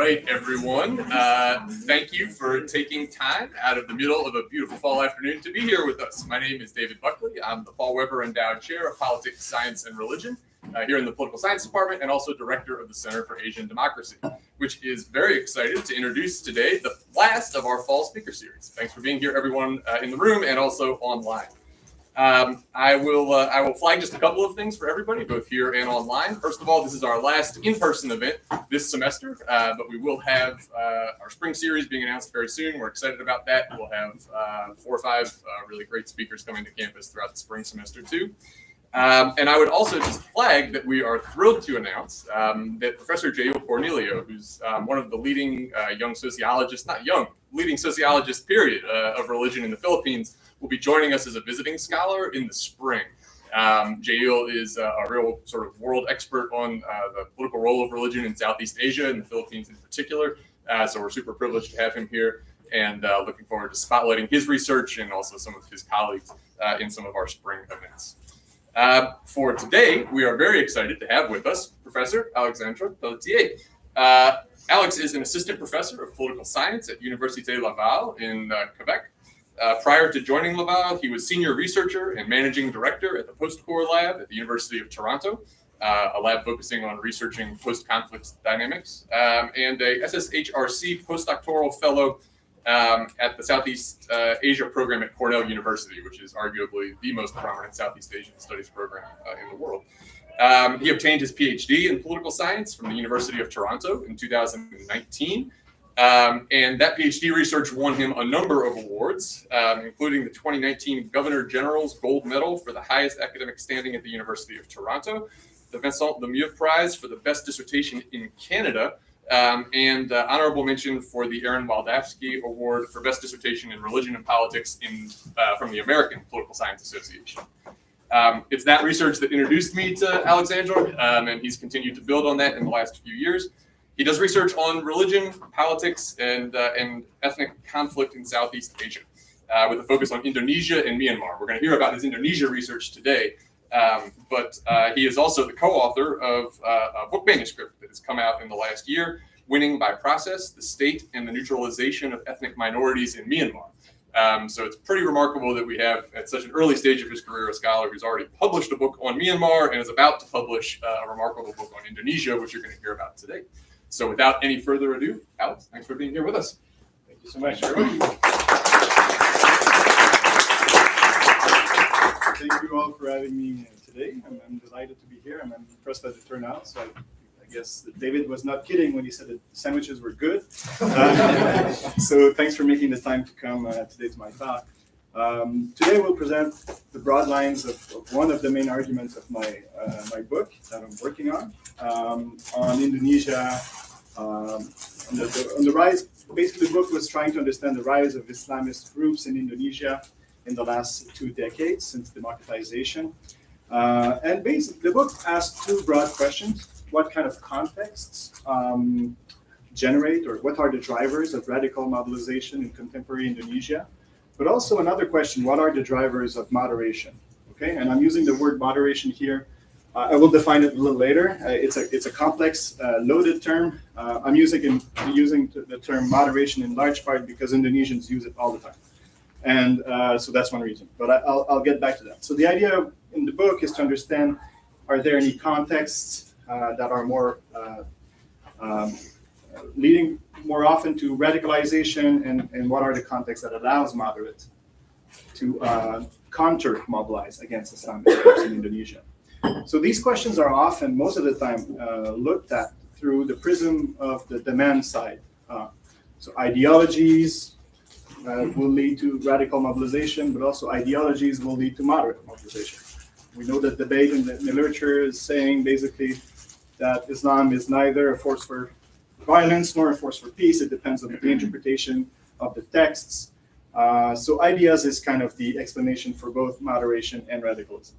right, everyone. Thank you for taking time out of the middle of a beautiful fall afternoon to be here with us. My name is David Buckley. I'm the Paul Weber Endowed Chair of Politics, Science, and Religion here in the Political Science Department, and also Director of the Center for Asian Democracy, which is very excited to introduce today the last of our fall speaker series. Thanks for being here, everyone in the room and also online. I will flag just a couple of things for everybody, both here and online. First of all, this is our last in-person event this semester, but we will have our spring series being announced very soon. We're excited about that. We'll have 4 or 5 really great speakers coming to campus throughout the spring semester too. And I would also just flag that we are thrilled to announce that Professor Jael Cornelio, who's one of the leading leading sociologists, period, of religion in the Philippines, will be joining us as a visiting scholar in the spring. Jael is a real sort of world expert on the political role of religion in Southeast Asia and the Philippines in particular. So we're super privileged to have him here and looking forward to spotlighting his research and also some of his colleagues in some of our spring events. For today, we are very excited to have with us Professor Alexandre Pelletier. Alex is an assistant professor of political science at Université Laval in Quebec. Prior to joining Laval, he was senior researcher and managing director at the Post-Core Lab at the University of Toronto, a lab focusing on researching post-conflict dynamics, and a SSHRC postdoctoral fellow at the Southeast Asia program at Cornell University, which is arguably the most prominent Southeast Asian studies program in the world. He obtained his PhD in political science from the University of Toronto in 2019. And that PhD research won him a number of awards, including the 2019 Governor General's Gold Medal for the highest academic standing at the University of Toronto, the Vincent Lemieux Prize for the best dissertation in Canada, and honorable mention for the Aaron Waldavsky Award for best dissertation in religion and politics from the American Political Science Association. It's that research that introduced me to Alexandre, and he's continued to build on that in the last few years. He does research on religion, politics, and ethnic conflict in Southeast Asia, with a focus on Indonesia and Myanmar. We're going to hear about his Indonesia research today, but he is also the co-author of a book manuscript that has come out in the last year, Winning by Process, the State and the Neutralization of Ethnic Minorities in Myanmar. So it's pretty remarkable that we have, at such an early stage of his career, a scholar who's already published a book on Myanmar and is about to publish a remarkable book on Indonesia, which you're going to hear about today. So without any further ado, Alex, thanks for being here with us. Thank you so much. Thank you all for having me today. I'm delighted to be here, and I'm impressed by the turnout. So I guess David was not kidding when he said that the sandwiches were good. So thanks for making the time to come today to my talk. Today we'll present the broad lines of one of the main arguments of my book that I'm working on Indonesia. On the rise, basically the book was trying to understand the rise of Islamist groups in Indonesia in the last 2 decades since democratization. And basically the book asked 2 broad questions. What kind of contexts generate, or what are the drivers of radical mobilization in contemporary Indonesia? But also another question, what are the drivers of moderation? Okay, and I'm using the word moderation here. I will define it a little later. It's a complex, loaded term. I'm using the term moderation in large part because Indonesians use it all the time. And so that's one reason, but I'll get back to that. So the idea in the book is to understand, are there any contexts that are more leading more often to radicalization, and what are the contexts that allows moderates to counter-mobilize against Islamist groups in Indonesia? So these questions are often, most of the time, looked at through the prism of the demand side. So ideologies will lead to radical mobilization, but also ideologies will lead to moderate mobilization. We know that debate in the literature is saying basically that Islam is neither a force for violence nor a force for peace. It depends on the interpretation of the texts. So ideas is kind of the explanation for both moderation and radicalism.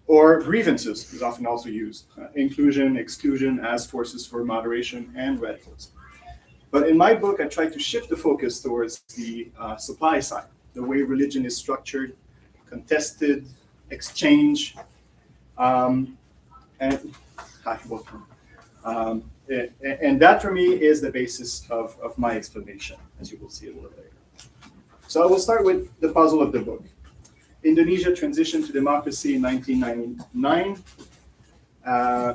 Or grievances is often also used, inclusion, exclusion as forces for moderation and radicalism. But in my book, I tried to shift the focus towards the supply side, the way religion is structured, contested, exchange, and welcome. And that for me is the basis of my explanation, as you will see a little later. So I will start with the puzzle of the book. Indonesia transitioned to democracy in 1999.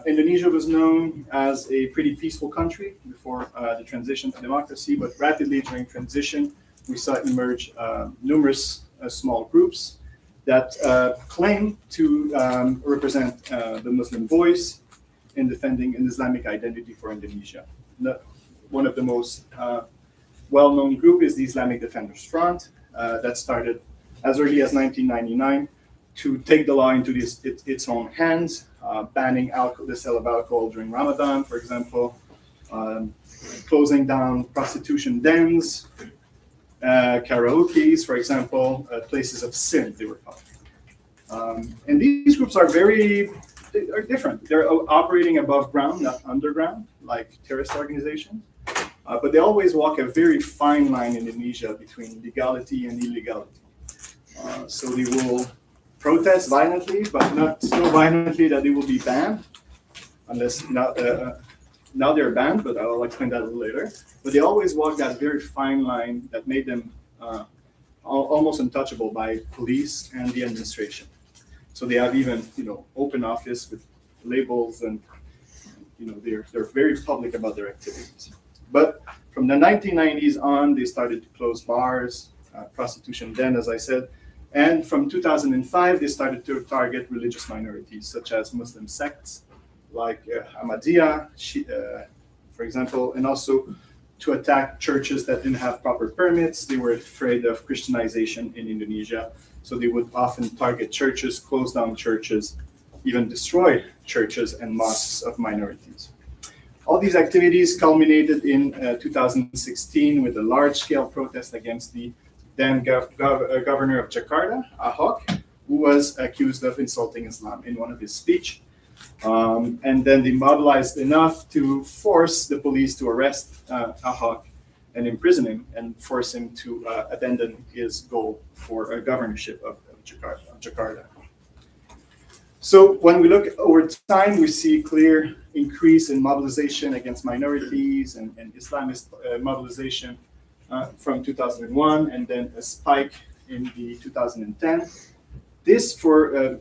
Indonesia was known as a pretty peaceful country before the transition to democracy, but rapidly during transition, we saw emerge numerous small groups that claim to represent the Muslim voice in defending an Islamic identity for Indonesia. One of the most well-known group is the Islamic Defenders Front that started as early as 1999 to take the law into its own hands, banning the sale of alcohol during Ramadan, for example, closing down prostitution dens, karaoke's, for example, places of sin, they were called. And these groups are are different. They're operating above ground, not underground, like terrorist organizations. But they always walk a very fine line in Indonesia between legality and illegality. So they will protest violently, but not so violently that they will be banned, unless now they're banned, but I'll explain that a little later. But they always walk that very fine line that made them almost untouchable by police and the administration. So they have even, open office with labels, and they're very public about their activities. But from the 1990s on, they started to close bars, prostitution den, as I said. And from 2005, they started to target religious minorities, such as Muslim sects like Ahmadiyya, for example, and also to attack churches that didn't have proper permits. They were afraid of Christianization in Indonesia. So they would often target churches, close down churches, even destroy churches and mosques of minorities. All these activities culminated in 2016 with a large-scale protest against the then governor of Jakarta, Ahok, who was accused of insulting Islam in one of his speech. And then they mobilized enough to force the police to arrest Ahok and imprison him and force him to abandon his goal for a governorship of Jakarta. So when we look over time, we see clear increase in mobilization against minorities and Islamist mobilization from 2001, and then a spike in the 2010. This, for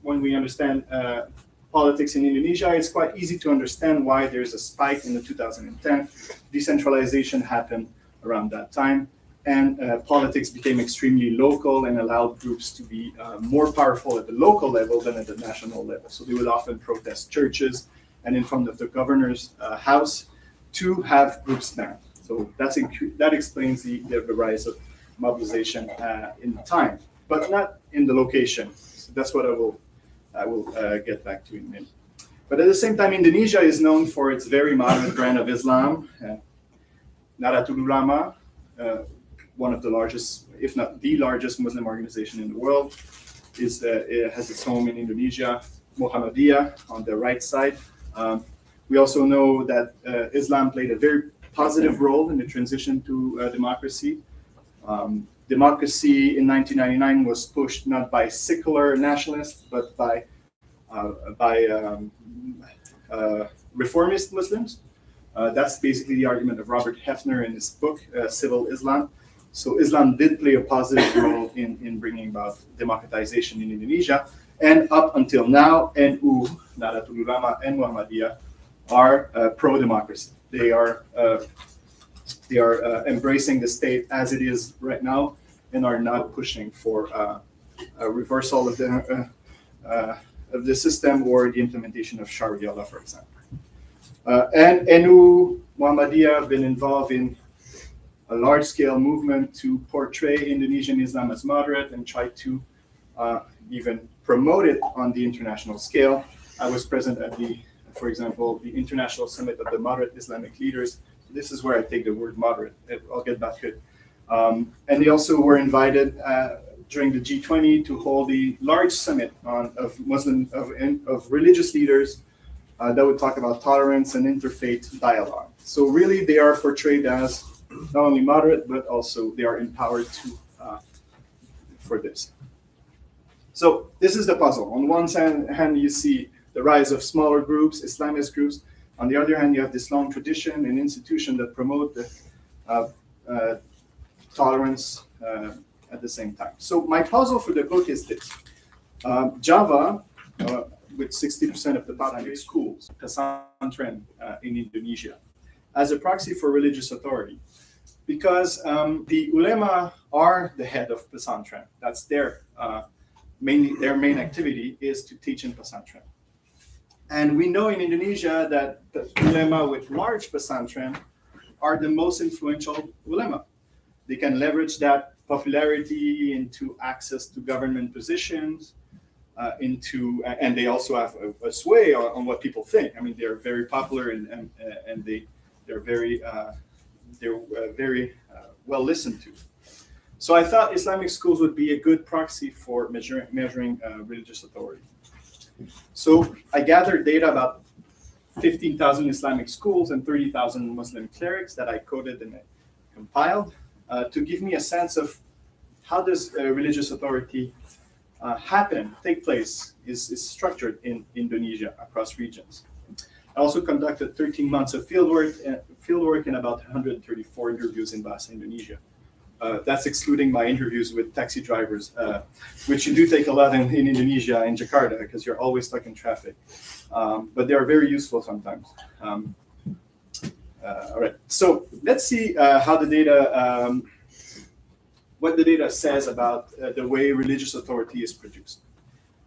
when we understand politics in Indonesia, it's quite easy to understand why there's a spike in the 2010. Decentralization happened around that time, and politics became extremely local and allowed groups to be more powerful at the local level than at the national level. So they would often protest churches and in front of the governor's house to have groups banned. So that explains the rise of mobilization in time, but not in the location. So that's what I will get back to in a minute. But at the same time, Indonesia is known for its very moderate brand of Islam. Nahdlatul Ulama, one of the largest, if not the largest Muslim organization in the world, it has its home in Indonesia. Muhammadiyah on the right side. We also know that Islam played a very positive role in the transition to democracy. Democracy in 1999 was pushed not by secular nationalists, but by reformist Muslims. That's basically the argument of Robert Hefner in his book, Civil Islam. So Islam did play a positive role in bringing about democratization in Indonesia. And up until now, NU, Nahdlatul Ulama, and Muhammadiyah are pro-democracy. They are embracing the state as it is right now and are not pushing for a reversal of the system or the implementation of Sharia law, for example. And NU, Muhammadiyah have been involved in a large-scale movement to portray Indonesian Islam as moderate and try to even promote it on the international scale. I was present at for example, the International Summit of the Moderate Islamic Leaders. This is where I take the word moderate. I'll get back to it. And they also were invited during the G20 to hold a large summit of religious leaders that would talk about tolerance and interfaith dialogue. So really, they are portrayed as not only moderate, but also they are empowered for this. So this is the puzzle. On one hand, you see the rise of smaller groups, Islamist groups, On the other hand, you have this long tradition and institution that promote the tolerance at the same time. So my puzzle for the book is this. Java, with 60% of the public schools, pesantren in Indonesia, as a proxy for religious authority. Because the ulema are the head of pesantren. That's their main activity is to teach in pesantren. And we know in Indonesia that the ulema with large pesantren are the most influential ulema. They can leverage that popularity into access to government positions, and they also have a sway on what people think. I mean, they're very popular and they're very well listened to. So I thought Islamic schools would be a good proxy for measuring religious authority. So I gathered data about 15,000 Islamic schools and 30,000 Muslim clerics that I coded and compiled to give me a sense of how does religious authority take place, is structured in Indonesia across regions. I also conducted 13 months of fieldwork and about 134 interviews in Bahasa Indonesia. That's excluding my interviews with taxi drivers, which you do take a lot in Indonesia, in Jakarta, because you're always stuck in traffic. But they are very useful sometimes. All right, so let's see how the data, what the data says about the way religious authority is produced.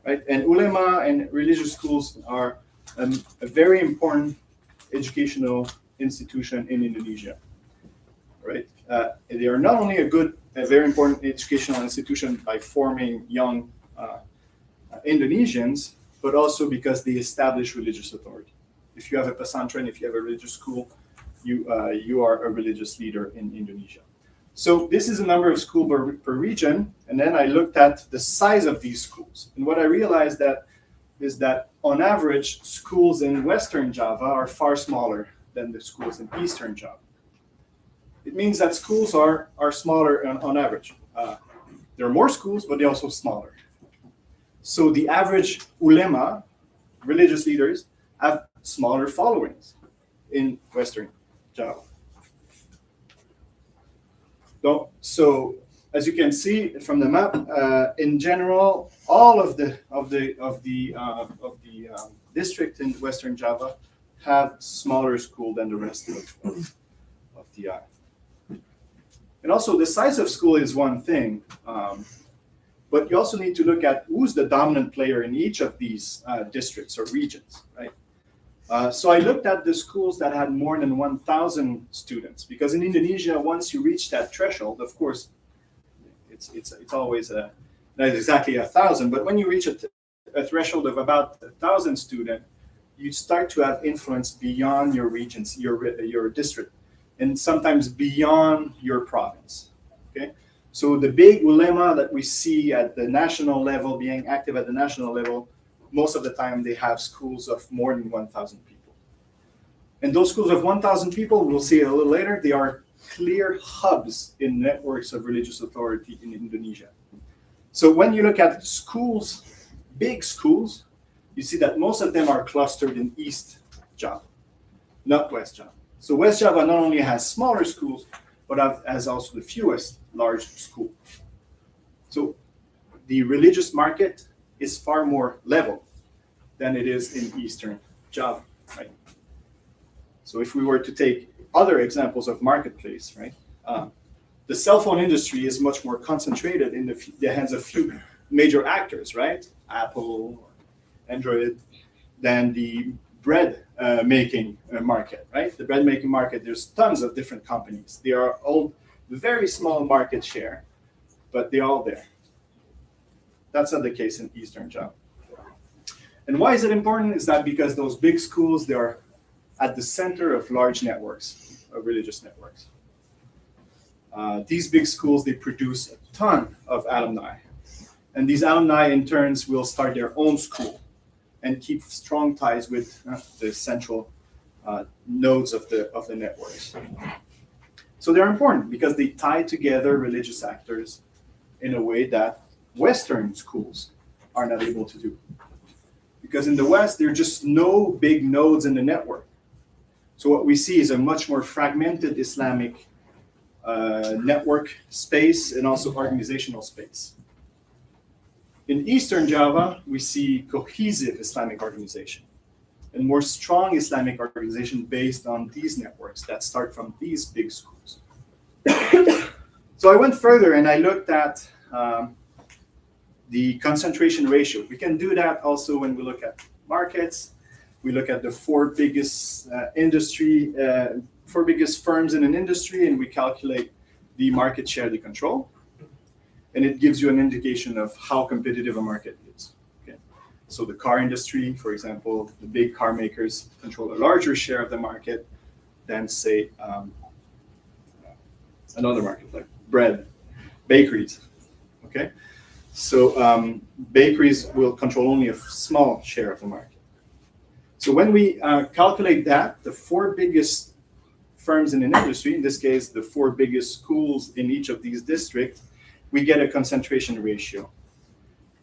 Right? And ulema and religious schools are a very important educational institution in Indonesia. Right? They are not only a very important educational institution by forming young Indonesians, but also because they establish religious authority. If you have a pesantren, if you have a religious school, you are a religious leader in Indonesia. So this is a number of schools per region, and then I looked at the size of these schools. And what I realized is that on average, schools in Western Java are far smaller than the schools in Eastern Java. It means that schools are smaller on average. There are more schools, but they're also smaller. So the average ulema, religious leaders, have smaller followings in Western Java. So as you can see from the map, in general, all of the district in Western Java have smaller school than the rest of the island. And also the size of school is one thing, but you also need to look at who's the dominant player in each of these districts or regions, right? So I looked at the schools that had more than 1,000 students, because in Indonesia, once you reach that threshold, of course, it's always not exactly 1,000, but when you reach a threshold of about 1,000 students, you start to have influence beyond your regions, your district, and sometimes beyond your province. Okay, so the big ulema that we see at the national level, being active at the national level, most of the time they have schools of more than 1,000 people. And those schools of 1,000 people, we'll see a little later, they are clear hubs in networks of religious authority in Indonesia. So when you look at schools, big schools, you see that most of them are clustered in East Java, not West Java. So West Java not only has smaller schools, but has also the fewest large schools. So the religious market is far more level than it is in Eastern Java, right? So if we were to take other examples of marketplace, right? The cell phone industry is much more concentrated in the hands of few major actors, right? Apple, Android, than the bread making market, right? The bread making market, there's tons of different companies. They are all very small market share, but they're all there. That's not the case in Eastern Java. And why is it important? Is that because those big schools, they are at the center of large networks, of religious networks. These big schools, they produce a ton of alumni. And these alumni, in turns, will start their own school and keep strong ties with the central nodes of the networks. So they're important because they tie together religious actors in a way that Western schools are not able to do. Because in the West, there are just no big nodes in the network. So what we see is a much more fragmented Islamic network space and also organizational space. In Eastern Java, we see cohesive Islamic organization and more strong Islamic organization based on these networks that start from these big schools. So I went further and I looked at the concentration ratio. We can do that also when we look at markets. We look at the four biggest firms in an industry, and we calculate the market share they control. And it gives you an indication of how competitive a market is. Okay. So the car industry, for example, the big car makers control a larger share of the market than, say, another market like bread, bakeries. Okay. So bakeries will control only a small share of the market. So when we calculate that, the four biggest firms in an industry, in this case, the four biggest schools in each of these districts, we get a concentration ratio.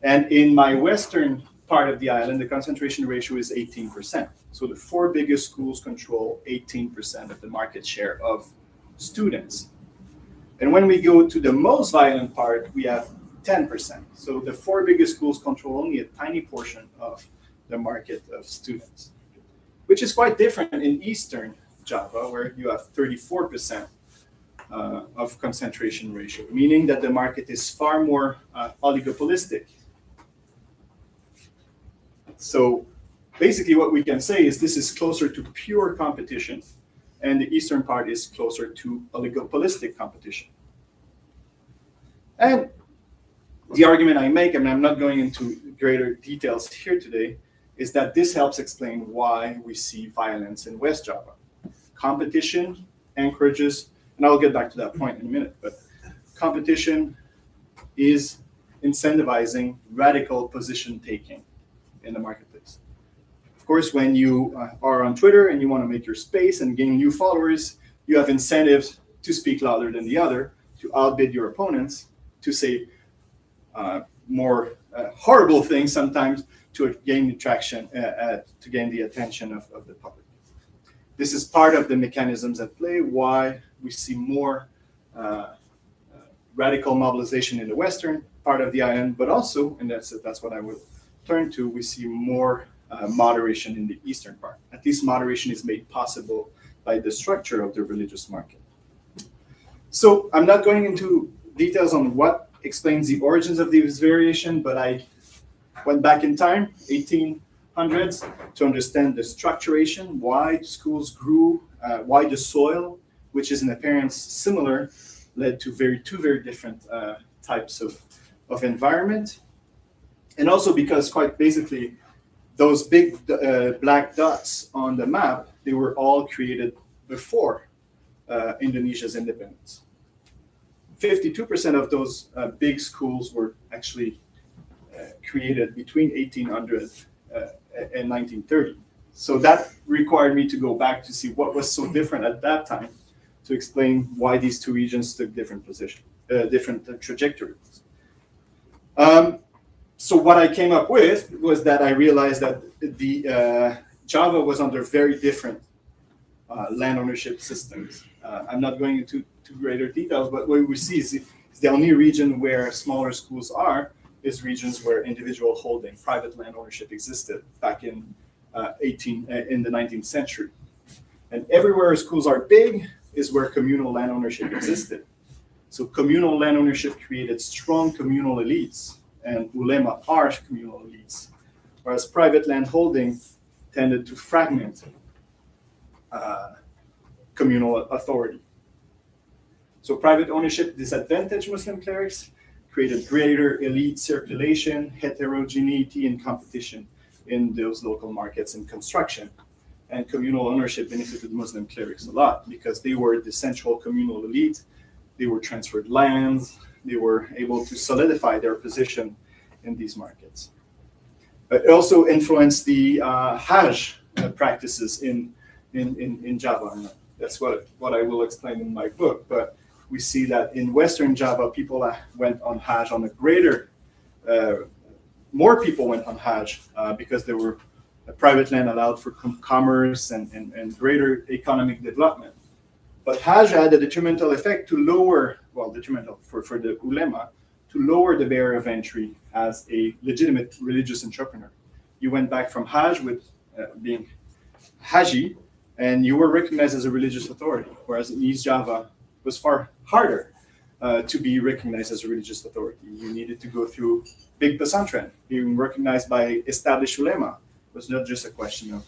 And in my western part of the island, the concentration ratio is 18%. So the four biggest schools control 18% of the market share of students. And when we go to the most violent part, we have 10%. So the four biggest schools control only a tiny portion of the market of students, which is quite different in Eastern Java, where you have 34% of concentration ratio, meaning that the market is far more oligopolistic. So basically what we can say is this is closer to pure competition, and the eastern part is closer to oligopolistic competition. And the argument I make, and I'm not going into greater details here today, is that this helps explain why we see violence in West Java. Competition encourages, and I'll get back to that point in a minute, but competition is incentivizing radical position taking in the marketplace. Of course, when you are on Twitter and you want to make your space and gain new followers, you have incentives to speak louder than the other, to outbid your opponents, to say more horrible things sometimes, to gain traction, to gain the attention of the public. This is part of the mechanisms at play, why we see more radical mobilization in the western part of the island, but also, and that's what I would turn to, we see more moderation in the eastern part. At least moderation is made possible by the structure of the religious market. So I'm not going into details on what explains the origins of this variation, but I went back in time, 1800s, to understand the structuration, why schools grew, why the soil, which is in appearance similar, led to two very different types of environment. And also because quite basically, those big black dots on the map, they were all created before Indonesia's independence. 52% of those big schools were actually created between 1800 and 1930. So that required me to go back to see what was so different at that time to explain why these two regions took different trajectories. So what I came up with was that I realized that the Java was under very different land ownership systems. I'm not going into greater details, but what we see is the only region where smaller schools is regions where individual holding, private land ownership existed back in the 19th century. And everywhere schools are big is where communal land ownership existed. So communal land ownership created strong communal elites, and ulema are communal elites, whereas private land holding tended to fragment communal authority. So private ownership disadvantaged Muslim clerics, created greater elite circulation, heterogeneity, and competition in those local markets and construction. And communal ownership benefited Muslim clerics a lot because they were the central communal elite. They were transferred lands. They were able to solidify their position in these markets. It also influenced the Hajj practices in Java. And that's what I will explain in my book. But we see that in Western Java, people went on Hajj on a greater, more people went on Hajj because there were private land allowed for commerce and greater economic development. But Hajj had a detrimental effect to lower, well, detrimental for the ulema, to lower the barrier of entry as a legitimate religious entrepreneur. You went back from Hajj with being Haji, and you were recognized as a religious authority, whereas in East Java it was far harder to be recognized as a religious authority. You needed to go through big pesantren, being recognized by established ulema. It was not just a question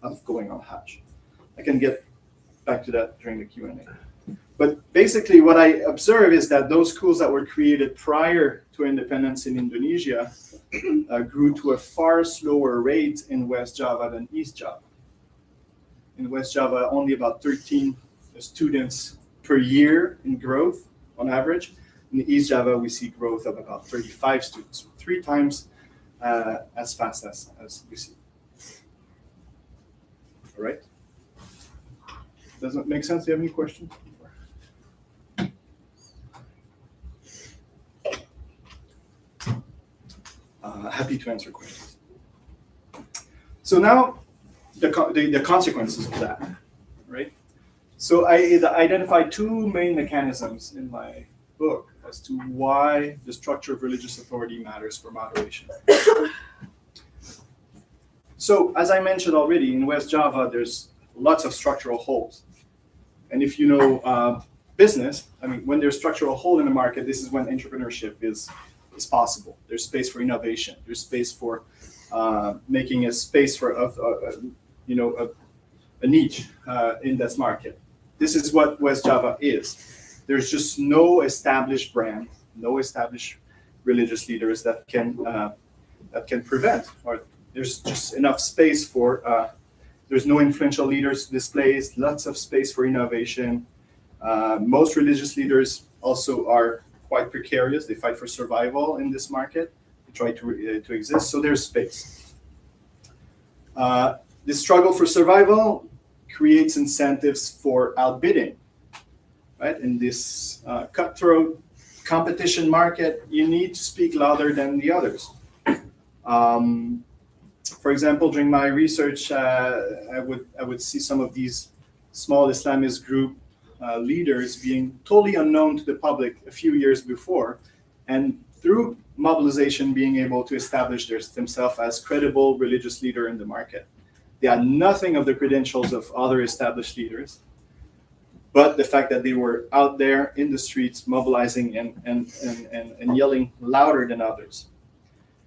of going on Hajj. I can get back to that during the Q&A. But basically what I observe is that those schools that were created prior to independence in Indonesia grew to a far slower rate in West Java than East Java. In West Java, only about 13 students per year in growth on average. In East Java, we see growth of about 35 students, 3 times as fast as we see. All right? Does that make sense? Do you have any questions? Happy to answer questions. So now, the consequences of that, right? So I identified 2 main mechanisms in my book as to why the structure of religious authority matters for moderation. So as I mentioned already, in West Java, there's lots of structural holes. And if you know business, I mean, when there's structural hole in the market, this is when entrepreneurship is possible. There's space for innovation. There's space for making a space for a niche in this market. This is what West Java is. There's just no established brand, no established religious leaders that can prevent, or there's just enough space for. There's no influential leaders displaced. Lots of space for innovation. Most religious leaders also are quite precarious. They fight for survival in this market. They try to exist. So there's space. This struggle for survival creates incentives for outbidding, right? In this cutthroat competition market, you need to speak louder than the others. For example, during my research, I would see some of these small Islamist group leaders being totally unknown to the public a few years before, and through mobilization being able to establish themselves as credible religious leader in the market. They had nothing of the credentials of other established leaders, but the fact that they were out there in the streets mobilizing and yelling louder than others.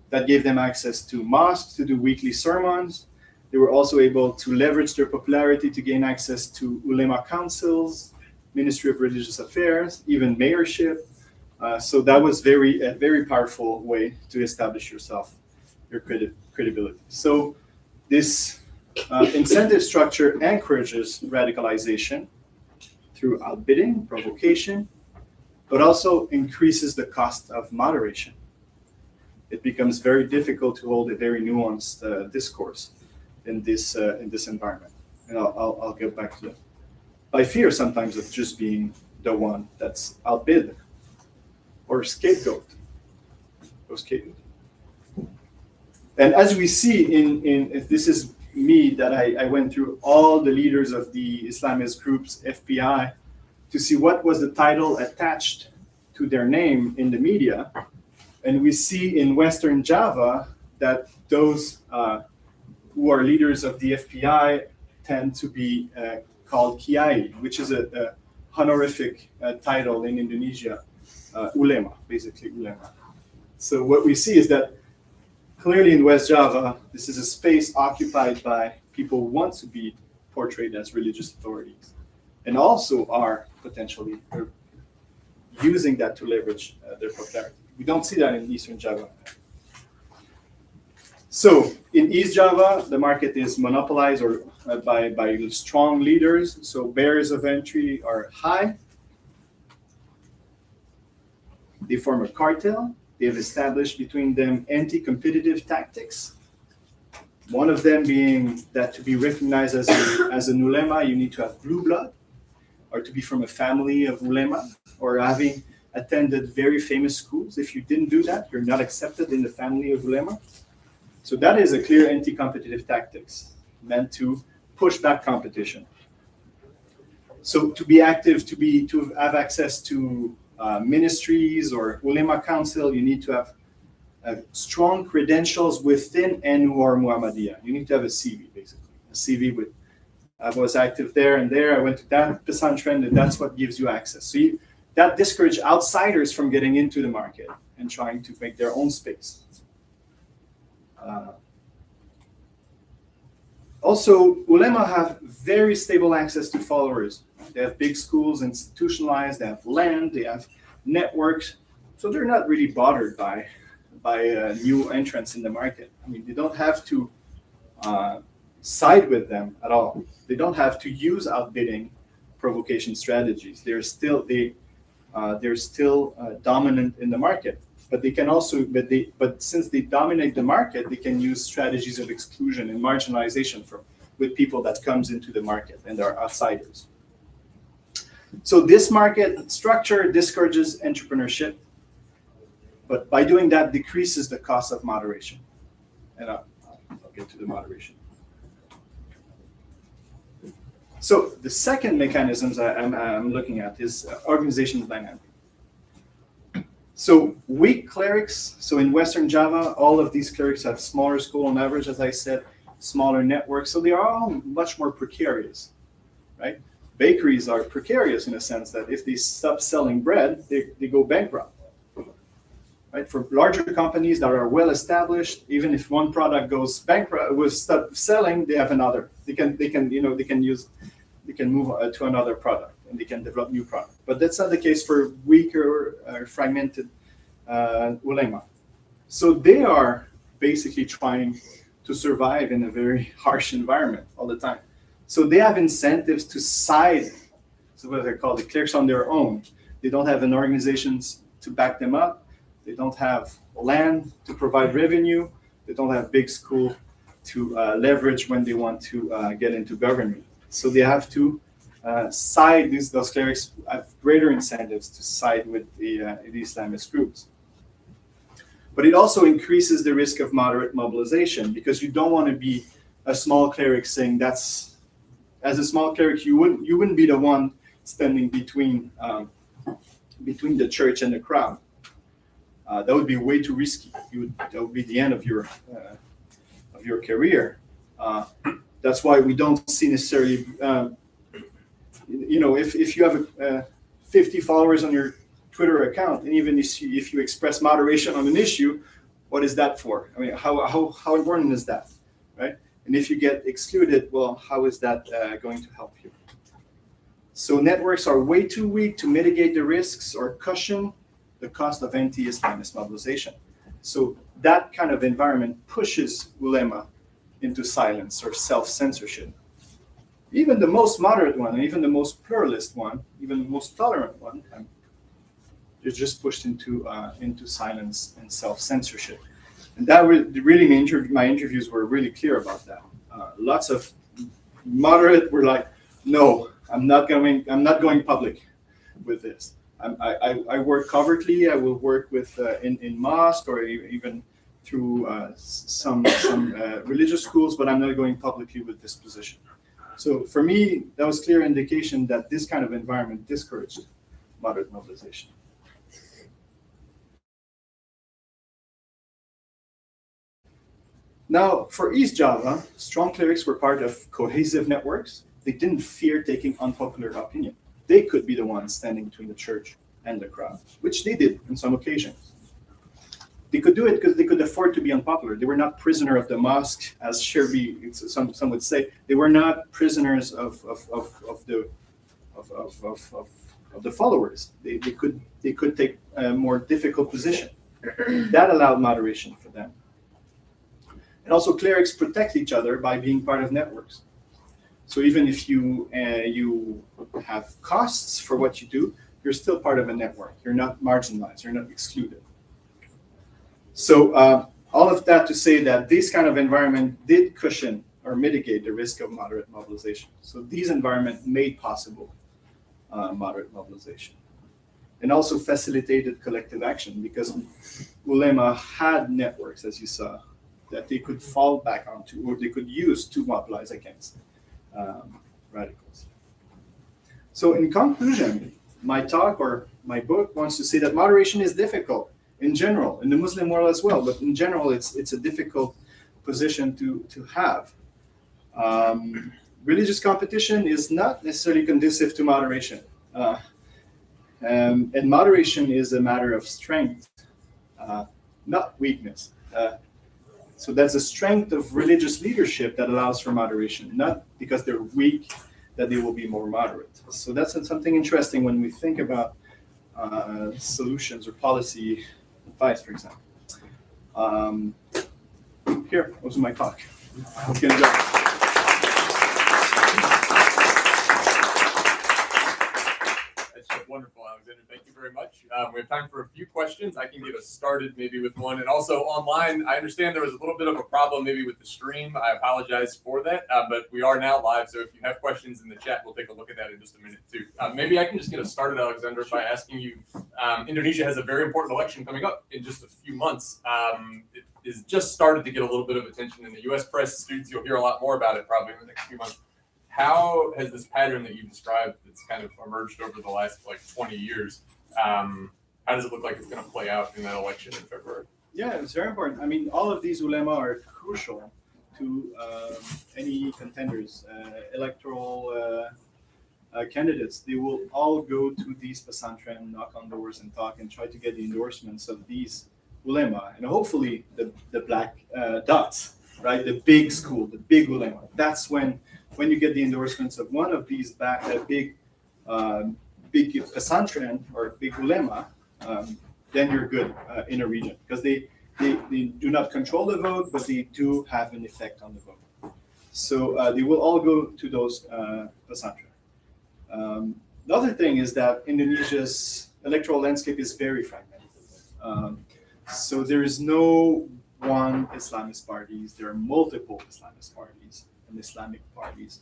That gave them access to mosques to do weekly sermons. They were also able to leverage their popularity to gain access to ulema councils, Ministry of Religious Affairs, even mayorship. So that was a very powerful way to establish yourself, your credibility. So this incentive structure encourages radicalization through outbidding, provocation, but also increases the cost of moderation. It becomes very difficult to hold a very nuanced discourse in this environment. And I'll get back to that. I fear sometimes of just being the one that's outbid or scapegoat. And as we see if this is me, that I went through all the leaders of the Islamist groups, FPI, to see what was the title attached to their name in the media. And we see in Western Java that those who are leaders of the FPI tend to be called Kiai, which is a honorific title in Indonesia, ulema, basically ulema. So what we see is that clearly in West Java, this is a space occupied by people who want to be portrayed as religious authorities, and also are potentially using that to leverage their popularity. We don't see that in Eastern Java. So in East Java, the market is monopolized or by strong leaders. So barriers of entry are high. They form a cartel. They have established between them anti-competitive tactics. One of them being that to be recognized as an ulema, you need to have blue blood, or to be from a family of ulema, or having attended very famous schools. If you didn't do that, you're not accepted in the family of ulema. So that is a clear anti-competitive tactics meant to push back competition. So to be active, to have access to ministries or ulema council, you need to have strong credentials within NU or Muhammadiyah. You need to have a CV, basically. A CV with, I was active there and there, I went to that pesantren, and that's what gives you access. So that discourages outsiders from getting into the market and trying to make their own space. Also, ulema have very stable access to followers. They have big schools, institutionalized, they have land, they have networks. So they're not really bothered by new entrants in the market. I mean, they don't have to side with them at all. They don't have to use outbidding provocation strategies. They're still dominant in the market. But they can also, but since they dominate the market, they can use strategies of exclusion and marginalization with people that comes into the market and are outsiders. So this market structure discourages entrepreneurship, but by doing that, decreases the cost of moderation. And I'll get to the moderation. So the second mechanisms I'm looking at is organizational dynamic. So weak clerics, so in Western Java, all of these clerics have smaller school on average, as I said, smaller networks. So they are all much more precarious, right? Bakeries are precarious in a sense that if they stop selling bread, they go bankrupt, right? For larger companies that are well established, even if one product goes bankrupt, will stop selling, they have another. They can move to another product and they can develop new product. But that's not the case for weaker or fragmented ulema. So they are basically trying to survive in a very harsh environment all the time. So they have incentives to side, so what they call the clerics on their own. They don't have an organizations to back them up. They don't have land to provide revenue. They don't have big school to leverage when they want to get into government. So they have to side, those clerics have greater incentives to side with the Islamist groups. But it also increases the risk of moderate mobilization because you don't want to be a small cleric saying that's, as a small cleric, you wouldn't be the one standing between the church and the crowd. That would be way too risky. That would be the end of your career. That's why we don't see necessarily, if you have 50 followers on your Twitter account, and even if you express moderation on an issue, what is that for? I mean, how important is that, right? And if you get excluded, well, how is that going to help you? So networks are way too weak to mitigate the risks or cushion the cost of anti-Islamist mobilization. So that kind of environment pushes ulema into silence or self-censorship. Even the most moderate one, and even the most pluralist one, even the most tolerant one, is just pushed into silence and self-censorship. And that really, my interviews were really clear about that. Lots of moderate were like, no, I'm not going public with this. I work covertly. I will work with in mosque or even through some religious schools, but I'm not going publicly with this position. So for me, that was clear indication that this kind of environment discouraged moderate mobilization. Now, for East Java, strong clerics were part of cohesive networks. They didn't fear taking unpopular opinion. They could be the ones standing between the church and the crowd, which they did on some occasions. They could do it because they could afford to be unpopular. They were not prisoner of the mosque, as Sherby, some would say. They were not prisoners of the followers. They could take a more difficult position. That allowed moderation for them. And also, clerics protect each other by being part of networks. So even if you have costs for what you do, you're still part of a network. You're not marginalized. You're not excluded. So all of that to say that this kind of environment did cushion or mitigate the risk of moderate mobilization. So these environments made possible moderate mobilization. And also facilitated collective action because ulema had networks, as you saw, that they could fall back onto or they could use to mobilize against radicals. So in conclusion, my talk or my book wants to say that moderation is difficult in general, in the Muslim world as well, but in general, it's a difficult position to have. Religious competition is not necessarily conducive to moderation. And moderation is a matter of strength, not weakness. So that's the strength of religious leadership that allows for moderation, not because they're weak that they will be more moderate. So that's something interesting when we think about solutions or policy advice, for example. Here, those are my talk. Hope you enjoy. Wonderful, Alexander. Thank you very much. We have time for a few questions. I can get us started maybe with one. And also online, I understand there was a little bit of a problem maybe with the stream. I apologize for that, but we are now live. So if you have questions in the chat, we'll take a look at that in just a minute too. Maybe I can just get us started, Alexander, by asking you, Indonesia has a very important election coming up in just a few months. It is just started to get a little bit of attention in the US press. Students, you'll hear a lot more about it probably in the next few months. How has this pattern that you've described that's kind of emerged over the last 20 years, how does it look like it's going to play out in that election in February? Yeah, it's very important. I mean, all of these ulema are crucial to any contenders, electoral candidates. They will all go to these pesantren, knock on doors and talk and try to get the endorsements of these ulema and hopefully the black dots, right? The big school, the big ulema. That's when you get the endorsements of one of these big pesantren or big ulema, then you're good in a region because they do not control the vote, but they do have an effect on the vote. So they will all go to those pesantren. The other thing is that Indonesia's electoral landscape is very fragmented. So there is no one Islamist parties. There are multiple Islamist parties and Islamic parties.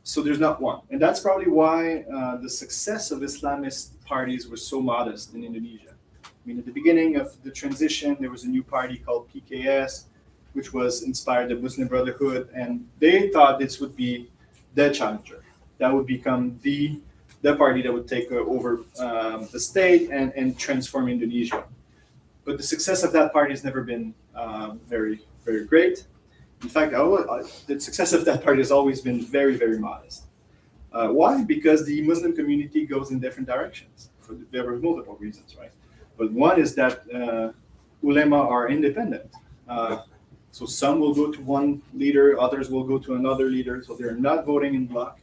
So there's not one. And that's probably why the success of Islamist parties was so modest in Indonesia. I mean, at the beginning of the transition, there was a new party called PKS, which was inspired the Muslim Brotherhood, and they thought this would be the challenger. That would become the party that would take over the state and transform Indonesia. But the success of that party has never been very, very great. In fact, the success of that party has always been very, very modest. Why? Because the Muslim community goes in different directions. There were multiple reasons, right? But one is that ulema are independent. So some will go to one leader, others will go to another leader. So they're not voting in bloc,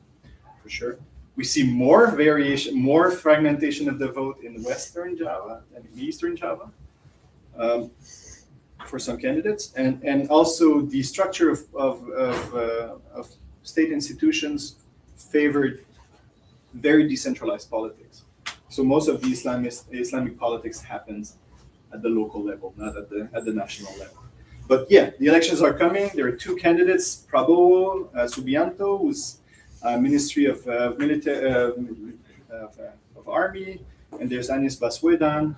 for sure. We see more variation, more fragmentation of the vote in Western Java than in Eastern Java. For some candidates, and also the structure of state institutions favored very decentralized politics. So most of the Islamic politics happens at the local level, not at the national level. But yeah, the elections are coming. There are two candidates: Prabowo Subianto, who's Ministry of Army, and there's Anies Baswedan.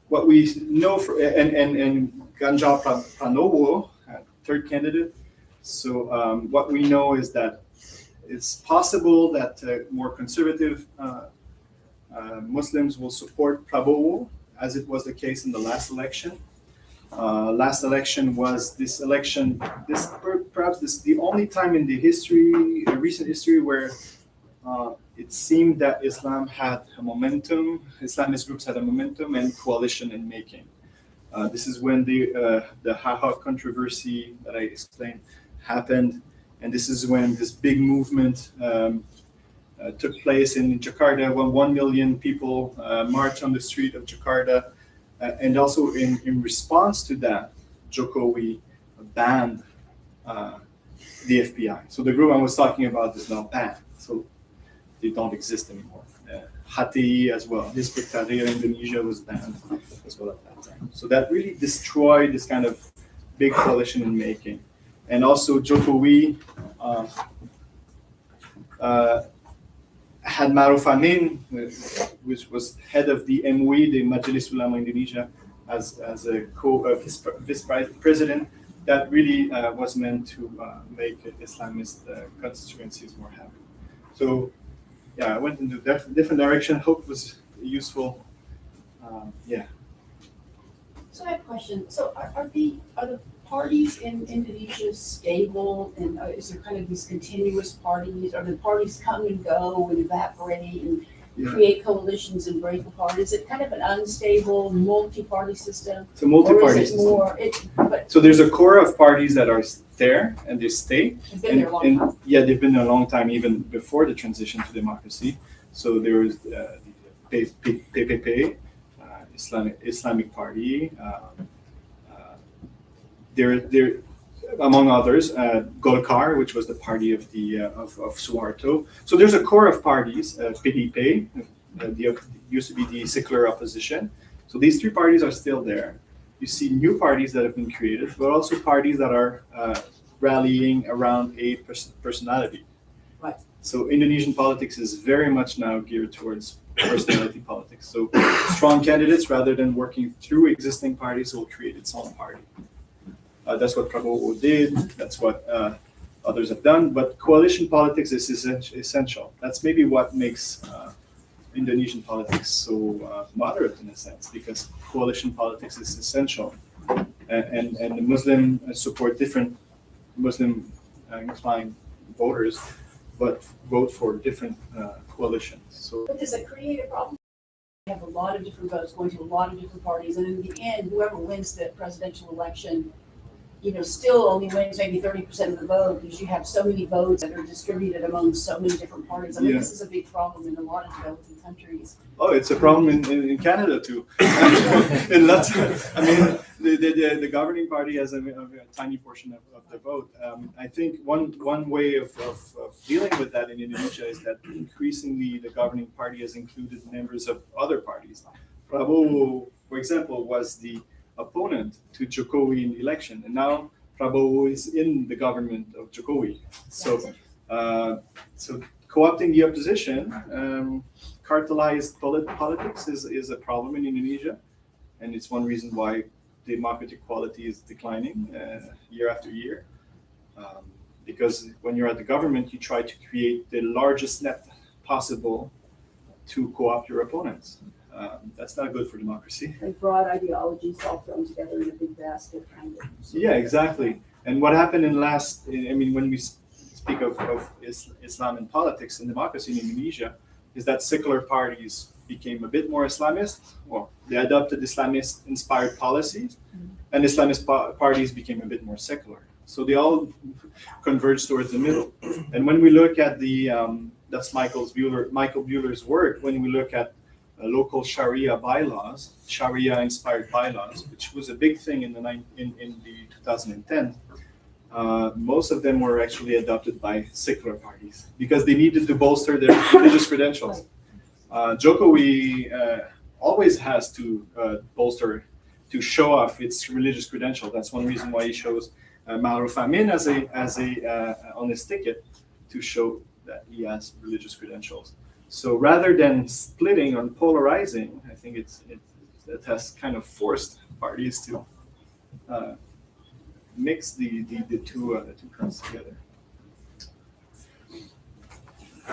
What we know and Ganjar Pranowo, third candidate. So what we know is that it's possible that more conservative Muslims will support Prabowo, as it was the case in the last election. Last election was this election. Perhaps this is the only time in the history, recent history, where it seemed that Islam had a momentum, Islamist groups had a momentum and coalition in making. This is when the Haha controversy that I explained happened, and this is when this big movement took place in Jakarta, when 1 million people marched on the street of Jakarta, and also in response to that, Jokowi banned the FBI. So the group I was talking about is now banned. So they don't exist anymore. HTI as well. Hizb ut-Tahrir Indonesia was banned as well at that time. So that really destroyed this kind of big coalition in making. And also Jokowi had Maruf Amin, which was head of the MUI, the Majelis Ulama Indonesia, as a vice president that really was meant to make Islamist constituencies more happy. So yeah, I went into different direction. Hope it was useful. Yeah. So I have a question. So are the parties in Indonesia stable, and is there kind of these continuous parties? Are the parties come and go and evaporate and create coalitions and break apart? Is it kind of an unstable multi-party system? It's a multi-party or is it system. more? So there's a core of parties that are there and they stay. It's been there a long time. Yeah, they've been there a long time, even before the transition to democracy. So there was the PPP, Islamic Party. There, among others, Golkar, which was the party of Suharto. So there's a core of parties, PDP, used to be the secular opposition. So these three parties are still there. You see new parties that have been created, but also parties that are rallying around a personality. Right. So Indonesian politics is very much now geared towards personality politics. So strong candidates, rather than working through existing parties, will create its own party. That's what Prabowo did. That's what others have done. But coalition politics is essential. That's maybe what makes Indonesian politics so moderate in a sense, because coalition politics is essential. And the Muslim support different Muslim inclined voters, but vote for different coalitions. So, But does it create a problem? You have a lot of different votes going to a lot of different parties, and in the end, whoever wins the presidential election, still only wins maybe 30% of the vote, because you have so many votes that are distributed among so many different parties. I mean, This is a big problem in a lot of developing countries. oh, it's a problem in Canada too. In lots I mean, the governing party has a tiny portion of the vote. I think one way of dealing with that in Indonesia is that increasingly the governing party has included members of other parties. Prabowo, for example, was the opponent to Jokowi in the election, and now Prabowo is in the government of Jokowi. So co-opting the opposition, cartelized politics is a problem in Indonesia, and it's one reason why democratic quality is declining year after year. Because when you're at the government, you try to create the largest net possible to co-opt your opponents. That's not good for democracy. Like broad ideologies all thrown together in a big basket, kind of. Yeah, exactly. And what happened when we speak of Islam and politics and democracy in Indonesia, is that secular parties became a bit more Islamist. Well, they adopted Islamist-inspired policies, and Islamist parties became a bit more secular. So they all converged towards the middle. And when we look at that's Michael Buehler's work, when we look at local Sharia bylaws, Sharia-inspired bylaws, which was a big thing in the 2010. Most of them were actually adopted by secular parties because they needed to bolster their religious credentials. Jokowi always has to bolster, to show off its religious credential. That's one reason why he shows Ma'ruf Amin on his ticket, to show that he has religious credentials. So rather than splitting or polarizing, I think it has kind of forced parties to mix the two currents together.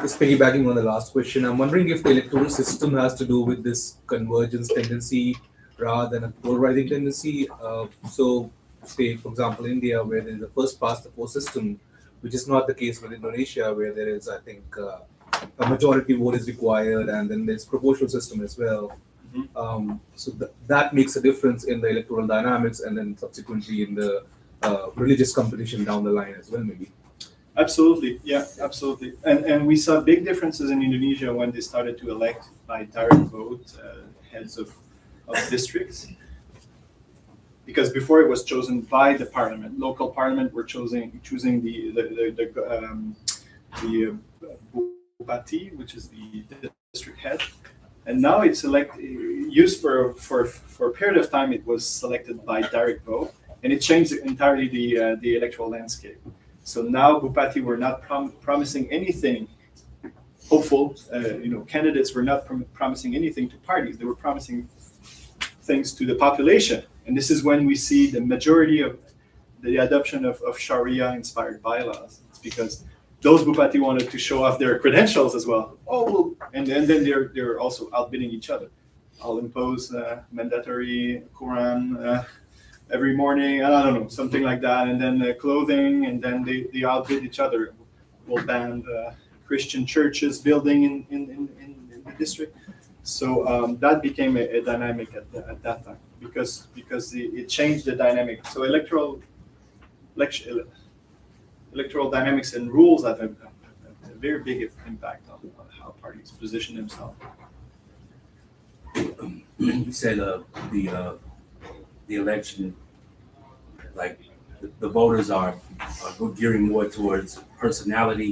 Just piggybacking on the last question, I'm wondering if the electoral system has to do with this convergence tendency rather than a polarizing tendency. So, say, for example, India, where there is a first past the post system, which is not the case with Indonesia, where there is, I think, a majority vote is required, and then there's proportional system as well. So that makes a difference in the electoral dynamics, and then subsequently in the religious competition down the line as well, maybe. Absolutely, yeah, absolutely. And we saw big differences in Indonesia when they started to elect by direct vote heads of districts. Because before it was chosen by the parliament, local parliament were choosing the Bupati, which is the district head, and now it's used for a period of time. It was selected by direct vote, and it changed entirely the electoral landscape. So now Bupati were not promising anything hopeful. Candidates were not promising anything to parties. They were promising things to the population. And this is when we see the majority of the adoption of Sharia-inspired bylaws. It's because those Bupati wanted to show off their credentials as well. Oh, and then they're also outbidding each other. I'll impose mandatory Quran every morning, I don't know, something like that, and then clothing, and then they outbid each other. We'll ban Christian churches building in the district. So that became a dynamic at that time because it changed the dynamic. So electoral dynamics and rules have a very big impact on how parties position themselves. You said the election, like the voters are gearing more towards personality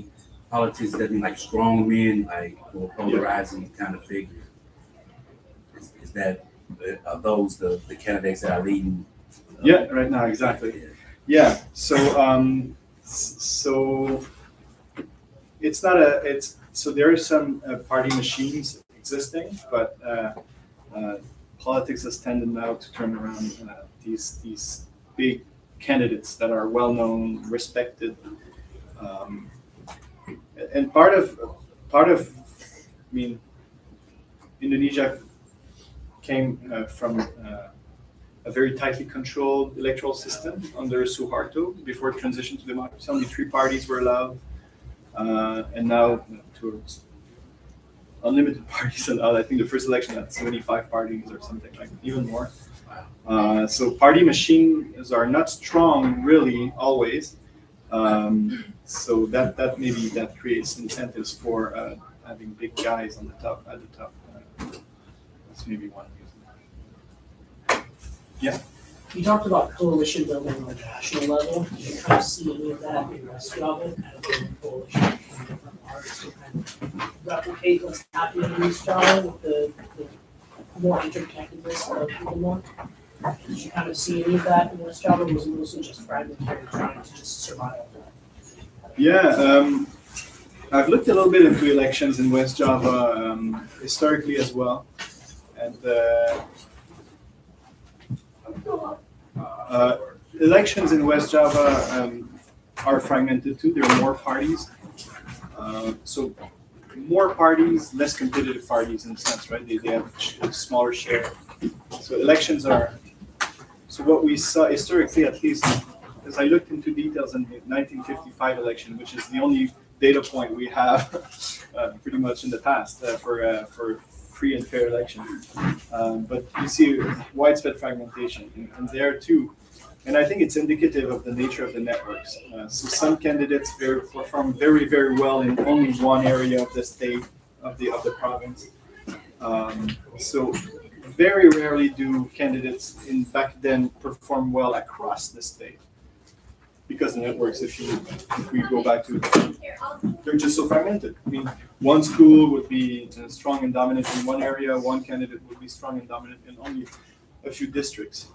politics. That mean like strong men, like more polarizing kind of figures. Is that are those the candidates that are leading? Yeah, right now exactly. Yeah, so it's not so there are some party machines existing, but politics has tended now to turn around these big candidates that are well known, respected, and part of I mean, Indonesia came from a very tightly controlled electoral system under Suharto before transition to democracy. Only 3 parties were allowed, and now towards unlimited parties allowed. I think the first election had 75 parties or something like that, even more. So party machines are not strong really always. So that maybe that creates incentives for having big guys on the top at the top. That's maybe one reason. Yeah. You talked about coalition building on a national level. Do you kind of see any of that in West Java, kind of building coalition from different parts to kind of replicate what's happening in East Java with the more interconnectedness of people more? Did you kind of see any of that in West Java, or was it mostly just fragmentary trying to just survive? Yeah, I've looked a little bit into elections in West Java historically as well, and elections in West Java are fragmented too. There are more parties, so more parties, less competitive parties in a sense, right? They have a smaller share. So elections are. So what we saw historically, at least, as I looked into details in the 1955 election, which is the only data point we have pretty much in the past for free and fair election. But you see widespread fragmentation and there too. And I think it's indicative of the nature of the networks. So some candidates perform very, very well in only one area of the state, of the province. So very rarely do candidates back then perform well across the state. Because the networks, if we go back to, they're just so fragmented. I mean, one school would be strong and dominant in one area, one candidate would be strong and dominant in only a few districts.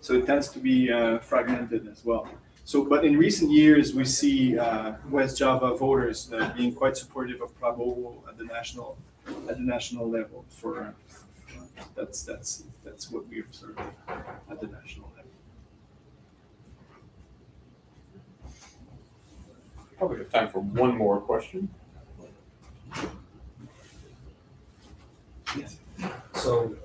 So it tends to be fragmented as well. So, but in recent years, we see West Java voters being quite supportive of Prabowo at the national level. For that's what we observe at the national level. Probably have time for one more question. Yes. So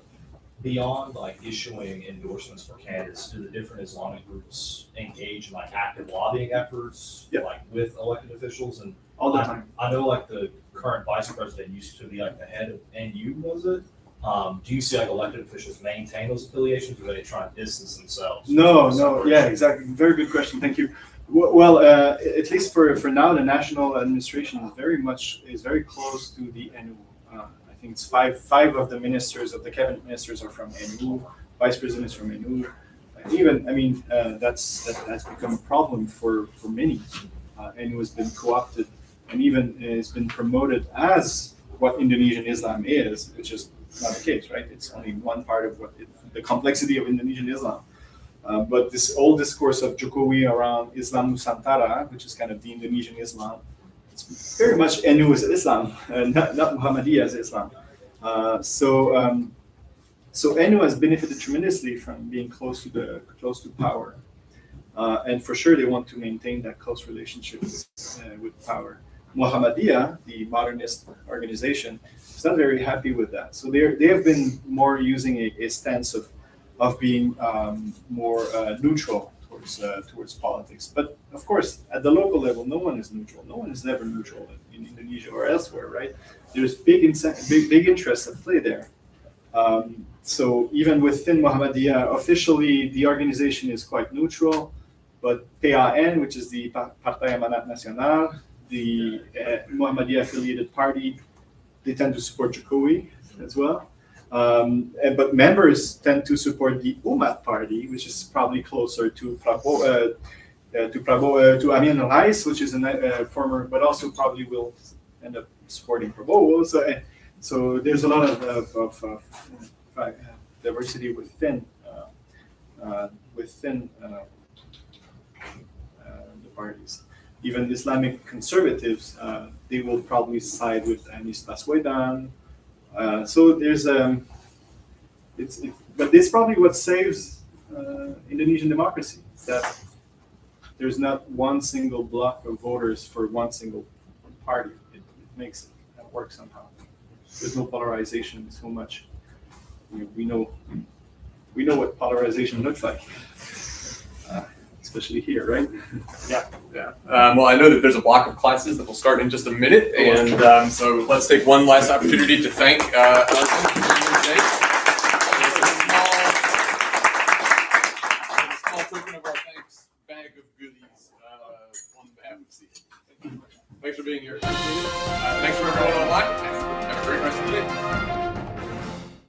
beyond like issuing endorsements for candidates, do the different Islamic groups engage in like active lobbying efforts, Yeah. like with elected officials? And All the time. I know like the current vice president used to be like the head of NU, was it? Do you see like elected officials maintain those affiliations, or are they trying to distance themselves? No, yeah, exactly. Very good question. Thank you. Well, at least for now, the national administration is very close to the NU. I think it's five of the ministers, of the cabinet ministers, are from NU. Vice president is from NU. Even, I mean, that's become a problem for many. NU has been co-opted and even has been promoted as what Indonesian Islam is, which is not the case, right? It's only one part of the complexity of Indonesian Islam. But this old discourse of Jokowi around Islam Nusantara, which is kind of the Indonesian Islam, it's very much NU as Islam, not Muhammadiyah as Islam. So So NU has benefited tremendously from being close to power, and for sure they want to maintain that close relationship with power. Muhammadiyah, the modernist organization, is not very happy with that. So they have been more using a stance of being more neutral towards politics. But of course, at the local level, no one is neutral. No one is never neutral in Indonesia or elsewhere, right? There's big interests at play there. So even within Muhammadiyah, officially the organization is quite neutral, but PAN, which is the Partai Amanat Nasional, the Muhammadiyah affiliated party, they tend to support Jokowi as well. But members tend to support the Umat party, which is probably closer to Amin Rais, which is a former, but also probably will end up supporting Prabowo. So there's a lot of diversity within the parties. Even Islamic conservatives, they will probably side with Anies Baswedan. So there's but it's probably what saves Indonesian democracy, that there's not one single block of voters for one single party. It makes it work somehow. There's no polarization so much. We know what polarization looks like, especially here, right? Yeah. Well, I know that there's a block of classes that will start in just a minute, and so let's take one last opportunity to thank Alexandre for being here today.